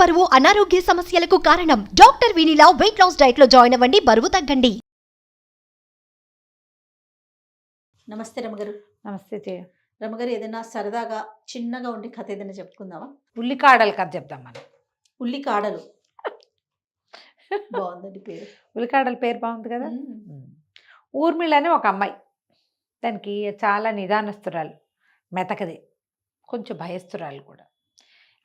బరువు అనారోగ్య సమస్యలకు కారణం. డాక్టర్ వీనిలా వెయిట్ లాస్ డైట్ లో జాయిన్ అవ్వండి, బరువు తగ్గండి. నమస్తే రమగారు. నమస్తే జయ. రమగారు, ఏదైనా సరదాగా చిన్నగా ఉండి కథ ఏదైనా చెప్పుకుందామా? ఉల్లికాడల కథ చెప్దాం మనం. ఉల్లికాడలు బాగుందండి పేరు. ఉల్లికాడల పేరు బాగుంది కదా. ఊర్మిళ అని ఒక అమ్మాయి, దానికి చాలా నిదానస్తురాలు, మెతకది, కొంచెం భయస్తురాలు కూడా.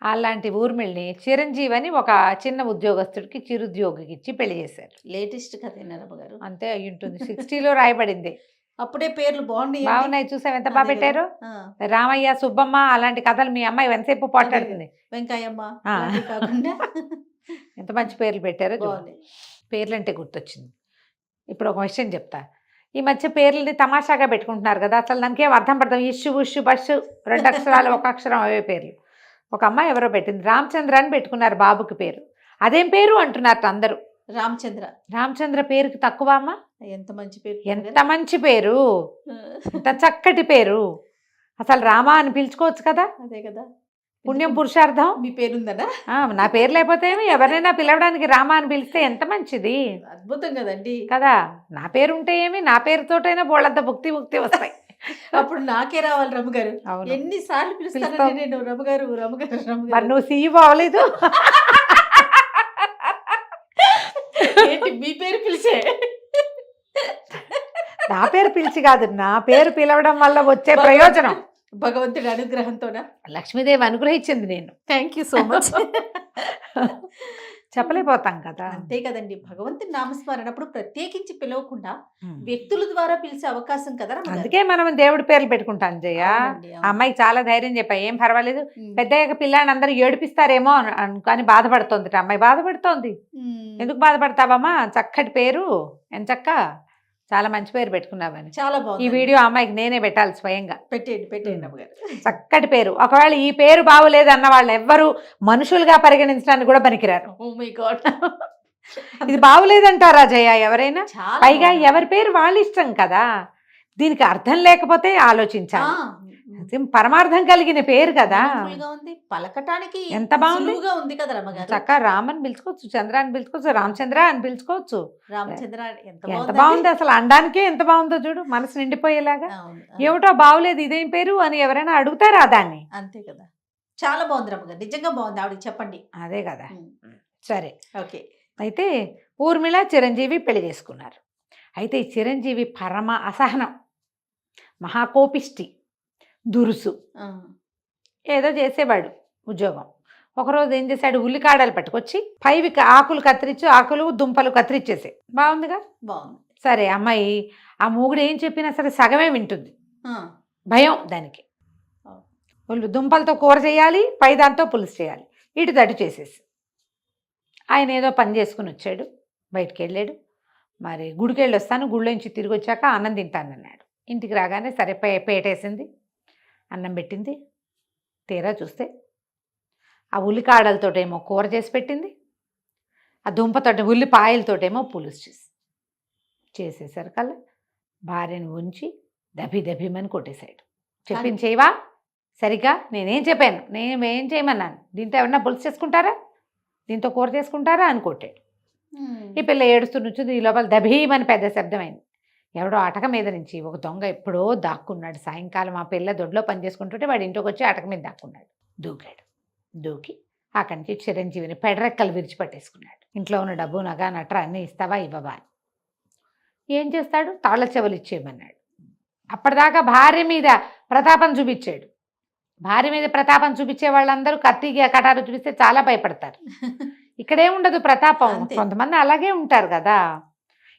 అలాంటి ఊర్మిళని చిరంజీవి అని ఒక చిన్న ఉద్యోగస్తుడికి చిరుద్యోగికి ఇచ్చి పెళ్లి చేశారు. లేటెస్ట్ కథ రమగారు. అంతే అయి ఉంటుంది. 60లో రాయబడింది. అప్పుడే పేర్లు బాగున్నాయి. బాగున్నాయి, చూసావు ఎంత బాగా పెట్టారు. రామయ్య, సుబ్బమ్మ అలాంటి కథలు మీ అమ్మాయి ఎంతసేపు పోట్లాడుతుంది. వెంకయ్యమ్మ కాకుండా ఎంత మంచి పేర్లు పెట్టారో. బాగున్నాయి. పేర్లు అంటే గుర్తొచ్చింది. ఇప్పుడు ఒక విషయం చెప్తా. ఈ మధ్య పేర్లని తమాషాగా పెట్టుకుంటున్నారు కదా, అసలు దానికి ఏం అర్థం పడతాం. ఇష్యు ఉష్యు బస్సు 2 అక్షరాలు 1 అక్షరం అవే పేర్లు. ఒక అమ్మాయి ఎవరో పెట్టింది, రామచంద్ర అని పెట్టుకున్నారు బాబుకి పేరు. అదేం పేరు అంటున్నారు అందరూ. రామచంద్ర పేరుకి తక్కువ అమ్మా? ఎంత మంచి పేరు, ఎంత మంచి పేరు, ఎంత చక్కటి పేరు. అసలు రామ అని పిలుచుకోవచ్చు కదా. అదే కదా పుణ్యం పురుషార్థం. మీ పేరుందనా? నా పేరు లేకపోతే ఎవరైనా పిలవడానికి రామ అని పిలిస్తే ఎంత మంచిది. అద్భుతం కదండి కదా. నా పేరు ఉంటే ఏమి, నా పేరుతోటైనా బోళ్ళంత భుక్తి వస్తాయి. అప్పుడు నాకే రావాలి రమగారు. ఎన్నిసార్లు పిలుస్తాను నేను రమగారు రమగారు రమగారు. మరి నువ్వు సీఈఓ అవ్వలేదు. ఏంటి మీ పేరు పిలిచే? నా పేరు పిలిచి కాదు, నా పేరు పిలవడం వల్ల వచ్చే ప్రయోజనం భగవంతుడి అనుగ్రహంతోనా? లక్ష్మీదేవి అనుగ్రహించింది. నేను థ్యాంక్ యూ సో మచ్. చెప్పలేకపోతాం కదా. అంతే కదండి, భగవంతుని నామస్మరణ అప్పుడు ప్రత్యేకించి పిలవకుండా వ్యక్తుల ద్వారా పిలిచే అవకాశం కదా. అందుకే మనం దేవుడి పేర్లు పెట్టుకుంటాం జయ. అమ్మాయికి చాలా ధైర్యం చెప్పా, ఏం పర్వాలేదు, పెద్దయ్యాక పిల్లాన్ని అందరూ ఏడిపిస్తారేమో అని బాధపడుతోంది. అమ్మాయి బాధపడుతోంది. ఎందుకు బాధపడతావమ్మా, చక్కటి పేరు, ఎంచక్క చాలా మంచి పేరు పెట్టుకున్నావని. చాలా బాగుంది. ఈ వీడియో అమ్మాయికి నేనే పెట్టాలి స్వయంగా. పెట్టేయండి. చక్కటి పేరు. ఒకవేళ ఈ పేరు బాగులేదు అన్న వాళ్ళు ఎవ్వరు మనుషులుగా పరిగణించడానికి కూడా పనికిరారు. Oh my god. ఇది బాగులేదంటారా జయ ఎవరైనా? పైగా ఎవరి పేరు వాళ్ళ ఇష్టం కదా. దీనికి అర్థం లేకపోతే ఆలోచించాలి. పరమార్థం కలిగిన పేరు కదా. పలకటానికి ఎంత బాగుంది ఉంది కదా రమగారు. చక్కగా రామని పిలుచుకోవచ్చు, చంద్ర అని పిలుచుకోవచ్చు, రామచంద్ర అని పిలుచుకోవచ్చు. రామచంద్ర ఎంత బాగుంది అసలు. అనడానికే ఎంత బాగుందో చూడు, మనసు నిండిపోయేలాగా. ఏమిటో బాగులేదు ఇదేం పేరు అని ఎవరైనా అడుగుతారా దాన్ని? అంతే కదా. చాలా బాగుంది రమగారు, నిజంగా బాగుంది. ఆవిడకి చెప్పండి. అదే కదా. సరే, ఓకే. అయితే ఊర్మిళ చిరంజీవి పెళ్లి చేసుకున్నారు. అయితే ఈ చిరంజీవి పరమ అసహనం, మహాకోపిష్టి, దురుసు, ఏదో చేసేవాడు ఉద్యోగం. ఒకరోజు ఏం చేశాడు, ఉల్లికాడలు పట్టుకొచ్చి పైవి ఆకులు కత్తిరించి, ఆకులు దుంపలు కత్తిరించేసే. బాగుందిగా. బాగుంది. సరే, అమ్మాయి ఆ మూగుడు ఏం చెప్పినా సరే సగమే వింటుంది. భయం దానికి. దుంపలతో కూర చేయాలి, పై దాంతో పులుసు చేయాలి, ఇటు తటు చేసేసి. ఆయన ఏదో పని చేసుకుని వచ్చాడు, బయటికి వెళ్ళాడు. మరి గుడికి వెళ్ళి వస్తాను, గుళ్ళోంచి తిరిగి వచ్చాక అన్నం తింటానన్నాడు. ఇంటికి రాగానే సరే పేటేసింది, అన్నం పెట్టింది. తీరా చూస్తే ఆ ఉల్లికాడలతోటేమో కూర చేసి పెట్టింది, ఆ దుంపతోటి ఉల్లిపాయలతోటేమో పులుసు చేసేసరికల్లా భార్యను ఉంచి దభిమని కొట్టేశాడు. చెప్పింది చేయవా సరిగా? నేనేం చెప్పాను, నేనేం చేయమన్నాను? దీంతో ఎవరన్నా పులుసు చేసుకుంటారా, దీంతో కూర చేసుకుంటారా అని కొట్టాడు. ఈ పిల్ల ఏడుస్తూ నుంచింది. ఈ లోపల దభీమని పెద్ద శబ్దమైంది. ఎవడో అటక మీద నుంచి ఒక దొంగ ఎప్పుడో దాక్కున్నాడు. సాయంకాలం ఆ పిల్ల దొడ్లో పని చేసుకుంటుంటే వాడు ఇంటికి వచ్చి అటక మీద దాక్కున్నాడు. దూకి అక్కడి నుంచి చిరంజీవిని పెడరెక్కలు విరిచిపట్టేసుకున్నాడు. ఇంట్లో ఉన్న డబ్బు, నగ, నట్ర అన్నీ ఇస్తావా ఇవ్వవా? ఏం చేస్తాడు, తాళ్ళ చెవులు ఇచ్చేయమన్నాడు. అప్పటిదాకా భార్య మీద ప్రతాపం చూపించాడు. భార్య మీద ప్రతాపం చూపించే వాళ్ళందరూ కత్తిగా కటారు చూపిస్తే చాలా భయపడతారు. ఇక్కడేముండదు ప్రతాపం. కొంతమంది అలాగే ఉంటారు కదా.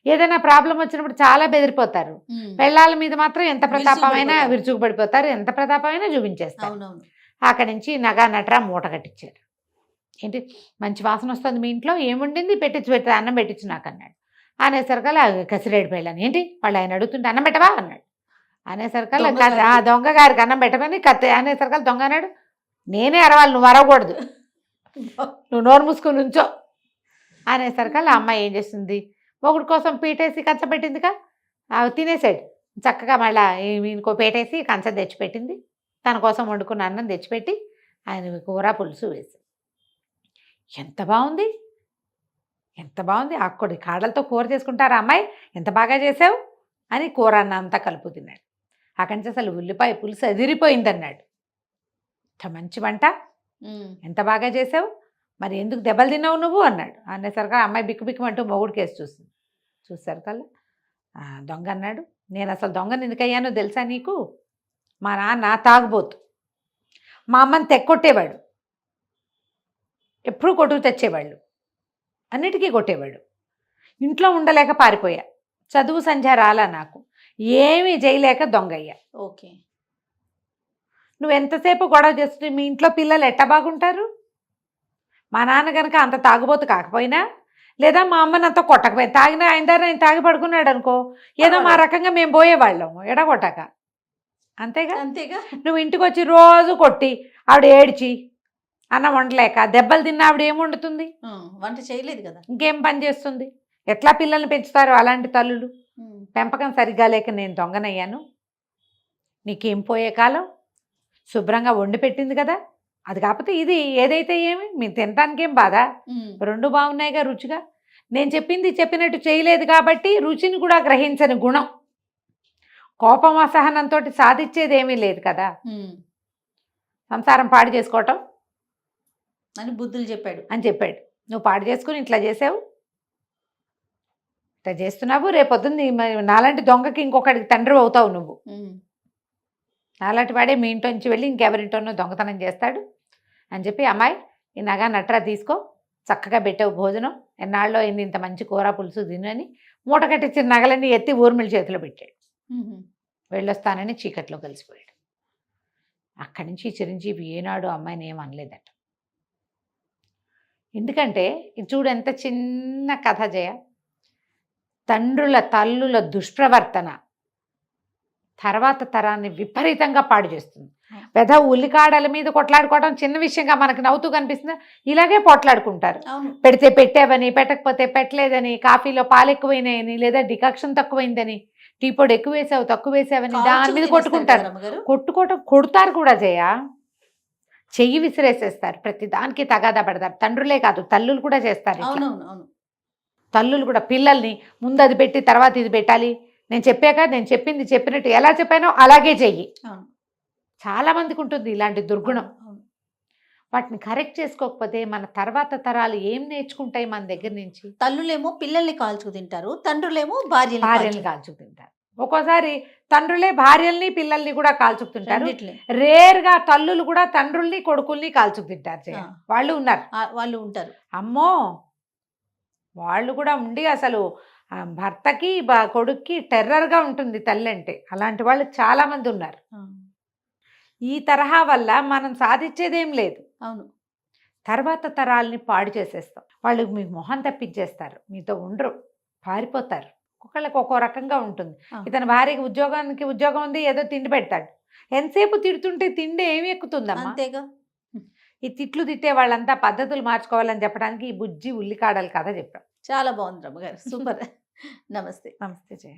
ఏదైనా ప్రాబ్లం వచ్చినప్పుడు చాలా బెదిరిపోతారు. పెళ్ళాల మీద మాత్రం ఎంత ప్రతాపమైనా విరుచుకుపడిపోతారు, ఎంత ప్రతాపమైనా చూపించేస్తారు. అక్కడి నుంచి నగా నట్రా మూట కట్టించారు. ఏంటి మంచి వాసన వస్తుంది మీ ఇంట్లో, ఏముండింది పెట్టి అన్నం పెట్టించు నాకు అన్నాడు. అనేసరికల్లా కసిరేడు పెళ్ళాను. ఏంటి వాళ్ళు ఆయన అడుగుతుంటే అన్నం పెట్టవా అన్నాడు. అనేసరికల్లా దొంగ గారికి అన్నం పెట్టమని కత్తి అనేసరికల్లా దొంగ అన్నాడు, నేనే అరవాలి, నువ్వు అరవకూడదు, నువ్వు నోరు మూసుకుని ఉంచో అనేసరికల్లా అమ్మాయి ఏం చేస్తుంది, మొగుడు కోసం పీటేసి కంచపెట్టిందిగా, తినేసాడు చక్కగా. మళ్ళీ ఇంకో పేటేసి కంచం తెచ్చిపెట్టింది. తన కోసం వండుకున్న అన్నం తెచ్చిపెట్టి ఆయన కూర పులుసు వేసి ఎంత బాగుంది, ఎంత బాగుంది, ఆకుకూర కాడలతో కూర చేసుకుంటారా అమ్మాయి, ఎంత బాగా చేసావు అని కూర అన్న అంతా కలుపు తిన్నాడు. అక్కడి నుంచి అసలు ఉల్లిపాయ పులుసు అదిరిపోయింది అన్నాడు. ఇంత మంచి వంట, ఎంత బాగా చేసావు, మరి ఎందుకు దెబ్బలు తిన్నావు నువ్వు అన్నాడు. అనేసరికి అమ్మాయి బిక్కు బిక్కుమంటూ మొగుడు కేసు చూస్తుంది. చూసారు కల్లా దొంగ అన్నాడు. నేను అసలు దొంగని ఎందుకయ్యానో తెలుసా నీకు, మా నాన్న తాగుబోతు, మా అమ్మని తెక్కొట్టేవాడు, ఎప్పుడూ కొట్టుకు తెచ్చేవాళ్ళు, అన్నిటికీ కొట్టేవాడు, ఇంట్లో ఉండలేక పారిపోయా, చదువు సంధ్య రాలా నాకు, ఏమీ చేయలేక దొంగయ్యా. ఓకే, నువ్వు ఎంతసేపు గొడవ చేస్తుంటే మీ ఇంట్లో పిల్లలు ఎట్ట బాగుంటారు, మా నాన్న కనుక అంత తాగుబోతు కాకపోయినా, లేదా మా అమ్మని అంత కొట్టకపోయినా, తాగినా ఆయన దగ్గర ఆయన తాగి పడుకున్నాడు అనుకో, ఏదో మా రకంగా మేము పోయేవాళ్ళం ఎడగొట్టక, అంతేగా. అంతేగా. నువ్వు ఇంటికి వచ్చి రోజు కొట్టి ఆవిడ ఏడ్చి అన్నం వండలేక దెబ్బలు తిన్న ఆవిడ ఏం వండుతుంది, వంట చేయలేదు కదా, ఇంకేం పని చేస్తుంది, ఎట్లా పిల్లల్ని పెంచుతారు అలాంటి తల్లులు. పెంపకం సరిగ్గా లేక నేను దొంగనయ్యాను, నీకేం పోయే కాలం, శుభ్రంగా వండి పెట్టింది కదా, అది కాకపోతే ఇది ఏదైతే ఏమి మీరు తినడానికి ఏం బాధ, రెండు బాగున్నాయిగా రుచిగా, నేను చెప్పింది చెప్పినట్టు చేయలేదు కాబట్టి రుచిని కూడా గ్రహించని గుణం, కోపం అసహనంతో సాధించేది ఏమీ లేదు కదా, సంసారం పాడు చేసుకోవటం అని బుద్ధులు చెప్పాడు అని చెప్పాడు. నువ్వు పాడు చేసుకుని ఇట్లా చేసావు, ఇట్లా చేస్తున్నావు, రేపొద్దుంది నాలాంటి దొంగకి ఇంకొకటికి తండ్రి అవుతావు నువ్వు, నాలాంటి వాడే మీ ఇంట్లో నుంచి వెళ్ళి ఇంకెవరింటోనో దొంగతనం చేస్తాడు అని చెప్పి, అమ్మాయి ఈ నగ నట్రా తీసుకో, చక్కగా పెట్టావు భోజనం, ఎన్నాళ్ళలో అయింది ఇంత మంచి కూర పులుసు తినని మూట కట్టించిన నగలన్నీ ఎత్తి ఊర్మిళ చేతిలో పెట్టాడు. వెళ్ళొస్తానని చీకట్లో కలిసిపోయాడు. అక్కడి నుంచి చిరంజీవి ఏనాడు అమ్మాయిని ఏం అనలేదట. ఎందుకంటే ఇది చూడు ఎంత చిన్న కథ జయ, తండ్రుల తల్లుల దుష్ప్రవర్తన తర్వాత తరాన్ని విపరీతంగా పాడు చేస్తుంది. పెద్ద ఉల్లికాడల మీద కొట్లాడుకోవడం చిన్న విషయంగా మనకు నవ్వుతూ కనిపిస్తుంది, ఇలాగే పోట్లాడుకుంటారు. పెడితే పెట్టావని, పెట్టకపోతే పెట్టలేదని, కాఫీలో పాలు ఎక్కువైనాయని, లేదా డికాక్షన్ తక్కువైందని, టీ పొడి ఎక్కువ వేసావు తక్కువ వేసావని దాని మీద కొట్టుకుంటారు. కొడతారు కూడా జయ, చెయ్యి విసిరేసేస్తారు, ప్రతి దానికి తగాదా పడతారు. తండ్రులే కాదు తల్లులు కూడా చేస్తారు. తల్లులు కూడా పిల్లల్ని ముందు అది పెట్టి తర్వాత ఇది పెట్టాలి, నేను చెప్పాక నేను చెప్పింది చెప్పినట్టు ఎలా చెప్పానో అలాగే చెయ్యి. చాలా మందికి ఉంటుంది ఇలాంటి దుర్గుణం. వాటిని కరెక్ట్ చేసుకోకపోతే మన తర్వాత తరాలు ఏం నేర్చుకుంటాయి మన దగ్గర నుంచి. తల్లులేమో పిల్లల్ని కాల్చుకు తింటారు, తండ్రులేమో భార్యల్ని కాల్చుకు తింటారు. ఒక్కోసారి తండ్రులే భార్యల్ని పిల్లల్ని కూడా కాల్చుకు తింటారు. రేర్గా తల్లులు కూడా తండ్రుల్ని కొడుకుల్ని కాల్చుకు తింటారు. వాళ్ళు ఉంటారు. అమ్మో, వాళ్ళు కూడా ఉండి అసలు భర్తకి కొడుక్కి టెర్రర్గా ఉంటుంది తల్లి అంటే. అలాంటి వాళ్ళు చాలా మంది ఉన్నారు. ఈ తరహా వల్ల మనం సాధించేదేం లేదు. అవును, తర్వాత తరాలని పాడు చేసేస్తాం. వాళ్ళు మీ మొహం తప్పించేస్తారు, మీతో ఉండరు, పారిపోతారు. ఒక్కొక్కళ్ళకి ఒక్కో రకంగా ఉంటుంది. ఇతని భార్యకి ఉద్యోగం ఉంది, ఏదో తిండి పెడతాడు, ఎంతసేపు తిడుతుంటే తిండి ఏమి ఎక్కుతుందమ్మా. అంతేగా. ఈ తిట్లు తిట్టే వాళ్ళంతా పద్ధతులు మార్చుకోవాలని చెప్పడానికి ఈ బుజ్జి ఉల్లికాడలు కథ చెప్పాం. చాలా బాగుంది రమ్మగారు, సూపర్. నమస్తే. నమస్తే జయ.